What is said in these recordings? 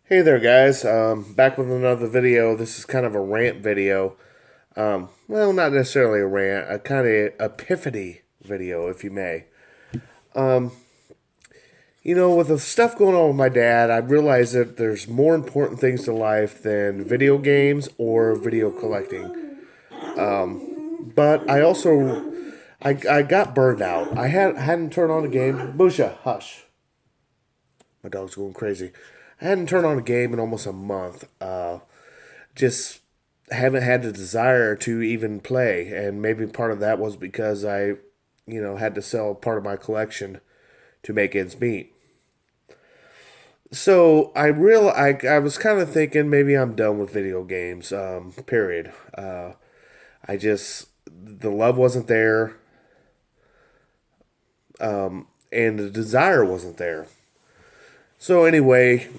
Hey there, guys. Back with another video. This is kind of a rant video. Well, not necessarily a rant, a kind of epiphany video, if you may. With the stuff going on with my dad, I realized that there's more important things to life than video games or video collecting. But I got burned out. I hadn't turned on a game. Busha, hush. My dog's going crazy. I hadn't turned on a game in almost a month. Just haven't had the desire to even play, and maybe part of that was because I had to sell part of my collection to make ends meet. So I was kind of thinking maybe I'm done with video games. Period. I just the love wasn't there, and the desire wasn't there. So anyway,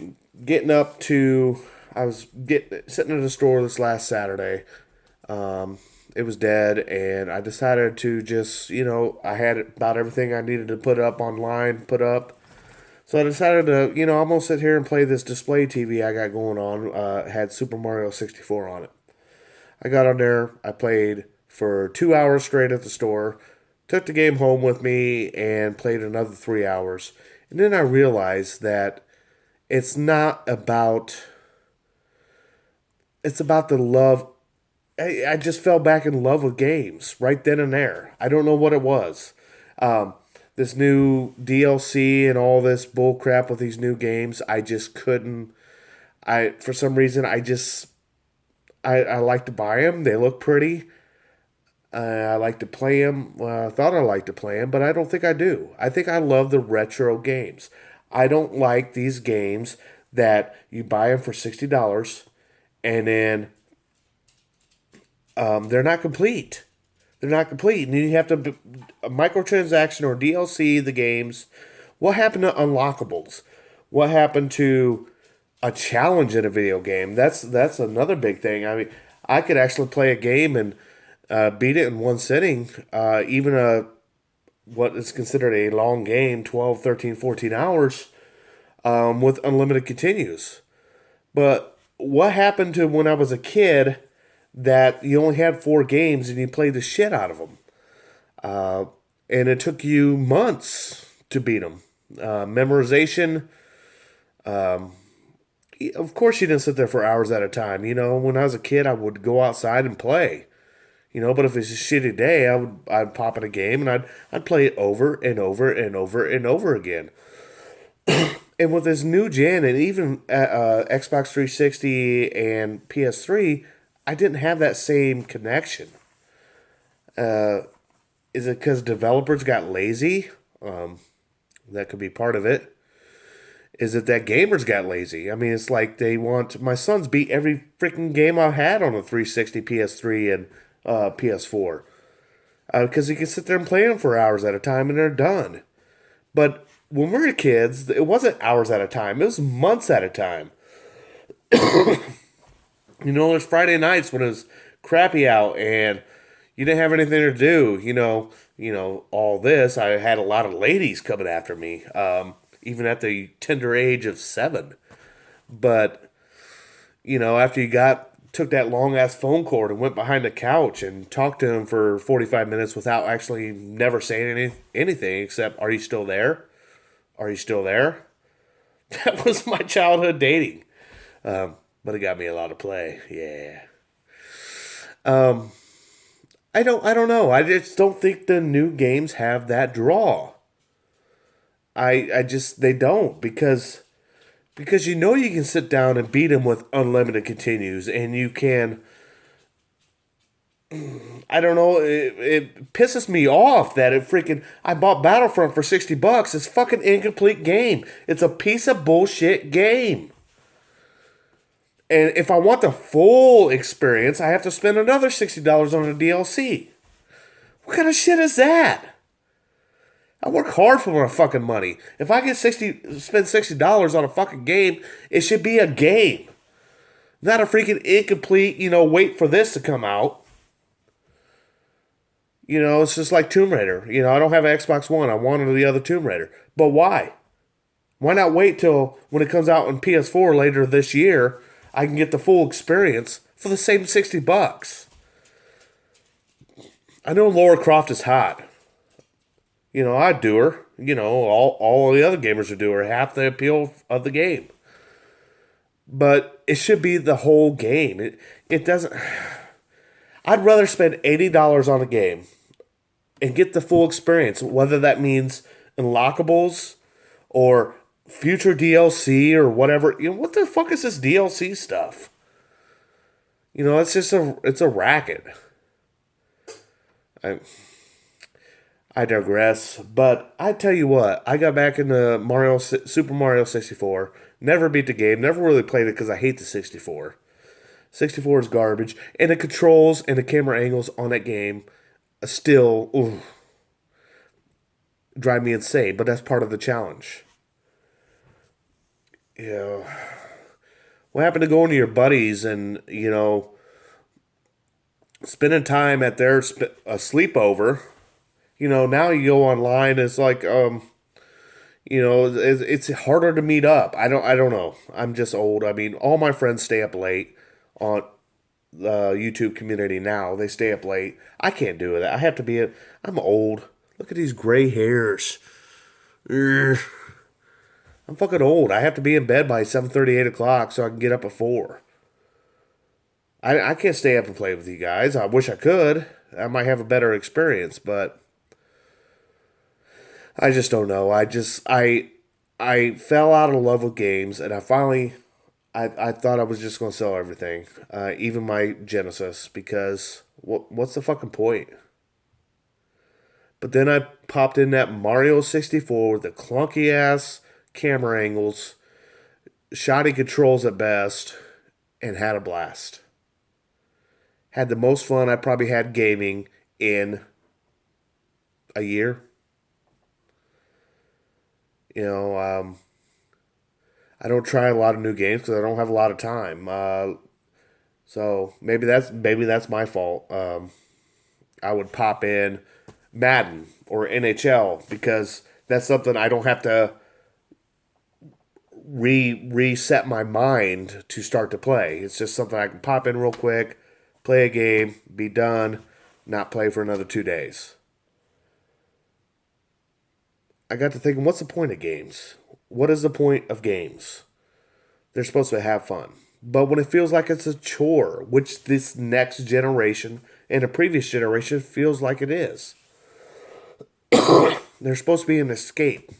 getting up to I was getting sitting at the store this last Saturday. It was dead, and I decided to just I had about everything I needed to put up online, put up. So I decided to I'm gonna sit here and play this display TV I got going on. It had Super Mario 64 on it. I got on there. I played for 2 hours straight at the store. Took the game home with me and played another 3 hours. And then I realized that it's not about it's about the love. I just fell back in love with games right then and there. I don't know what it was. Um, this new DLC and all this bull crap with these new games, I just couldn't. I For some reason I like to buy them. They look pretty. I like to play them. Well, I thought I liked to play them, but I don't think I do. I think I love the retro games. I don't like these games that you buy them for $60 and then they're not complete. They're not complete, and then you have to a microtransaction or DLC the games. What happened to unlockables? What happened to a challenge in a video game? That's another big thing. I mean, I could actually play a game and beat it in one sitting. Even what is considered a long game, 12, 13, 14 hours, with unlimited continues. But what happened to when I was a kid that you only had four games and you played the shit out of them? And it took you months to beat them. Memorization. Of course, you didn't sit there for hours at a time. When I was a kid, I would go outside and play. But if it's a shitty day, I'd pop in a game and I'd play it over and over and over and over again. And with this new gen and even Xbox 360 and PS3, I didn't have that same connection. Is it because developers got lazy? That could be part of it. Is it that gamers got lazy? I mean, it's like they want. My son's beat every freaking game I've had on a 360, PS3, and PS4. Because he can sit there and play them for hours at a time and they're done. But when we were kids, it wasn't hours at a time, it was months at a time. There's Friday nights when it was crappy out and you didn't have anything to do. All this. I had a lot of ladies coming after me, even at the tender age of 7. But after you took that long ass phone cord and went behind the couch and talked to him for 45 minutes without actually never saying anything except, "Are you still there? Are you still there?" That was my childhood dating. But it got me a lot of play. Yeah. I don't know. I just don't think the new games have that draw. I just they don't because you can sit down and beat them with unlimited continues and you can. I don't know. It pisses me off that I bought Battlefront for $60. It's fucking incomplete game. It's a piece of bullshit game. And if I want the full experience, I have to spend another $60 on a DLC. What kind of shit is that? I work hard for my fucking money. If I spend $60 on a fucking game, it should be a game. Not a freaking incomplete, wait for this to come out. It's just like Tomb Raider. I don't have an Xbox One. I wanted the other Tomb Raider. But why? Why not wait till when it comes out on PS4 later this year? I can get the full experience for the same $60. I know Laura Croft is hot. I'd do her. All the other gamers would do her. Half the appeal of the game. But it should be the whole game. It doesn't. I'd rather spend $80 on a game and get the full experience, whether that means unlockables or future DLC or whatever. What the fuck is this DLC stuff? It's a racket. I digress, but I tell you what, I got back into Super Mario 64. Never beat the game. Never really played it because I hate the 64. 64 is garbage, and the controls and the camera angles on that game still drive me insane. But that's part of the challenge. What happened to going to your buddies and spending time at their sleepover? Now you go online. It's like it's harder to meet up. I don't know. I'm just old. I mean, all my friends stay up late on the YouTube community now. They stay up late. I can't do it. I have to be. I'm old. Look at these gray hairs. Urgh. I'm fucking old. I have to be in bed by 7:30, 8 o'clock so I can get up at 4. I can't stay up and play with you guys. I wish I could. I might have a better experience, but I just don't know. I fell out of love with games, and I thought I was just going to sell everything, even my Genesis, because what's the fucking point? But then I popped in that Mario 64 with the clunky ass camera angles, shoddy controls at best, and had a blast. Had the most fun I probably had gaming in a year. I don't try a lot of new games because I don't have a lot of time. So maybe that's my fault. I would pop in Madden or NHL because that's something I don't have to reset my mind to start to play. It's just something I can pop in real quick, play a game, be done, not play for another 2 days. I got to thinking, what's the point of games? What is the point of games? They're supposed to have fun. But when it feels like it's a chore, which this next generation and the previous generation feels like it is, they're supposed to be an escape.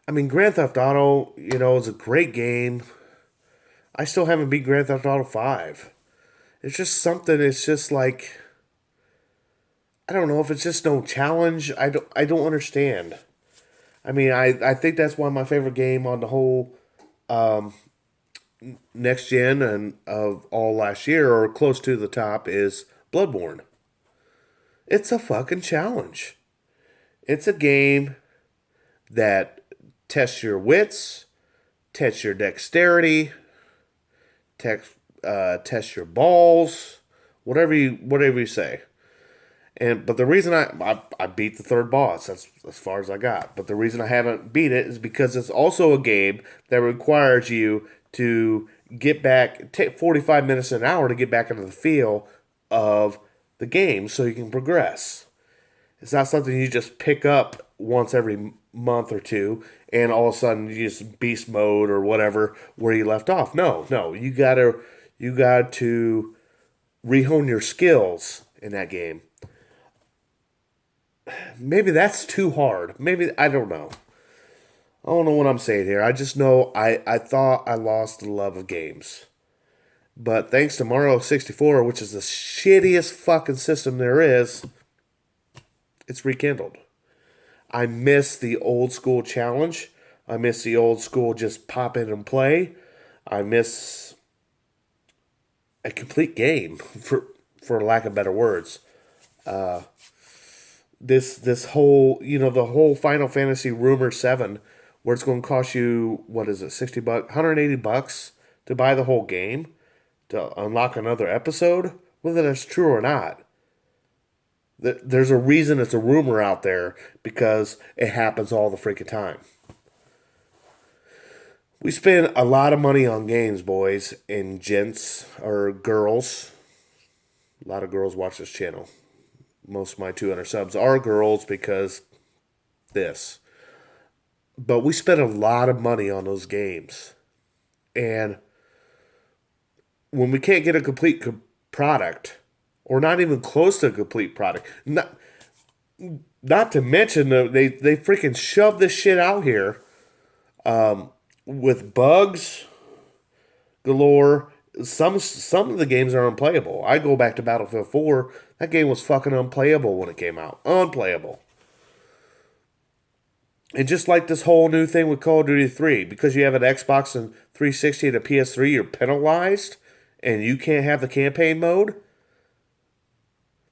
I mean, Grand Theft Auto, is a great game. I still haven't beat Grand Theft Auto 5. It's just something, it's just like, I don't know if it's just no challenge. I don't understand. I mean, I think that's why my favorite game on the whole next gen and of all last year, or close to the top, is Bloodborne. It's a fucking challenge. It's a game that tests your wits, tests your dexterity, tests your balls, whatever you say. But the reason I beat the third boss, that's as far as I got. But the reason I haven't beat it is because it's also a game that requires you to take 45 minutes an hour to get back into the feel of the game so you can progress. It's not something you just pick up once every month or two and all of a sudden you just beast mode or whatever where you left off. No, you got to rehone your skills in that game. Maybe that's too hard. Maybe, I don't know. I don't know what I'm saying here. I just know I thought I lost the love of games. But thanks to Mario 64, which is the shittiest fucking system there is, it's rekindled. I miss the old school challenge. I miss the old school just pop in and play. I miss a complete game, for lack of better words. This whole, the whole Final Fantasy Rumor 7, where it's going to cost you, what is it, $60, $180 to buy the whole game, to unlock another episode, whether that's true or not. There's a reason it's a rumor out there because it happens all the freaking time. We spend a lot of money on games, boys and gents, or girls. A lot of girls watch this channel. Most of my 200 subs are girls because this. But we spend a lot of money on those games. And when we can't get a complete product, or not even close to a complete product, not to mention they freaking shove this shit out here with bugs galore. Some of the games are unplayable. I go back to Battlefield 4. That game was fucking unplayable when it came out. Unplayable. And just like this whole new thing with Call of Duty 3, because you have an Xbox and 360 and a PS3, you're penalized and you can't have the campaign mode.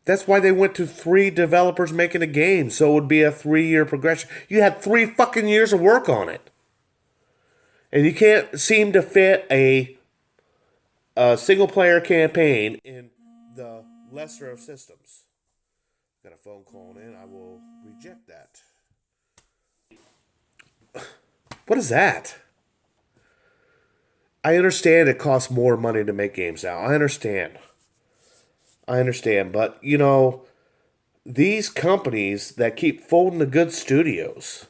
That's why they went to 3 developers making a game, so it would be a 3-year progression. You had 3 fucking years of work on it. And you can't seem to fit a single-player campaign in the lesser of systems. Got a phone call in. I will reject that. What is that? I understand it costs more money to make games now. I understand. But, these companies that keep folding the good studios,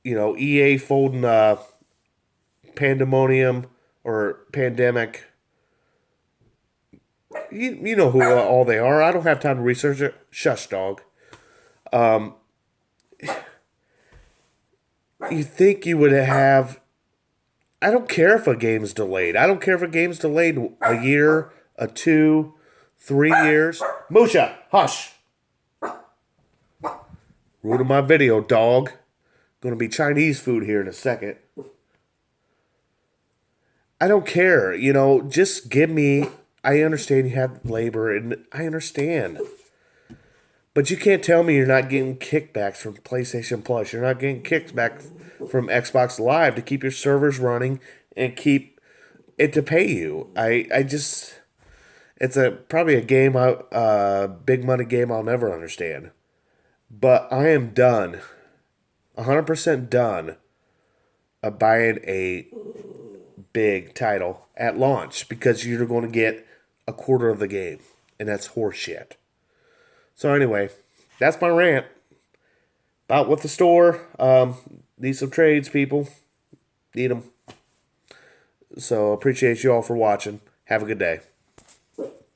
EA folding Pandemonium or Pandemic, you know who all they are. I don't have time to research it. Shush, dog. You think you would have... I don't care if a game's delayed. I don't care if a game's delayed a year, 2, 3 years. Musha, hush. Ruining my video, dog. Gonna be Chinese food here in a second. I don't care. Just give me... I understand you have labor, and I understand. But you can't tell me you're not getting kickbacks from PlayStation Plus. You're not getting kickbacks from Xbox Live to keep your servers running and keep it to pay you. I just... It's probably a game, big money game I'll never understand. But I am done, 100% done, of buying a big title at launch because you're going to get a quarter of the game, and that's horseshit. So anyway, that's my rant about with the store. Need some trades, people. Need them. So appreciate you all for watching. Have a good day.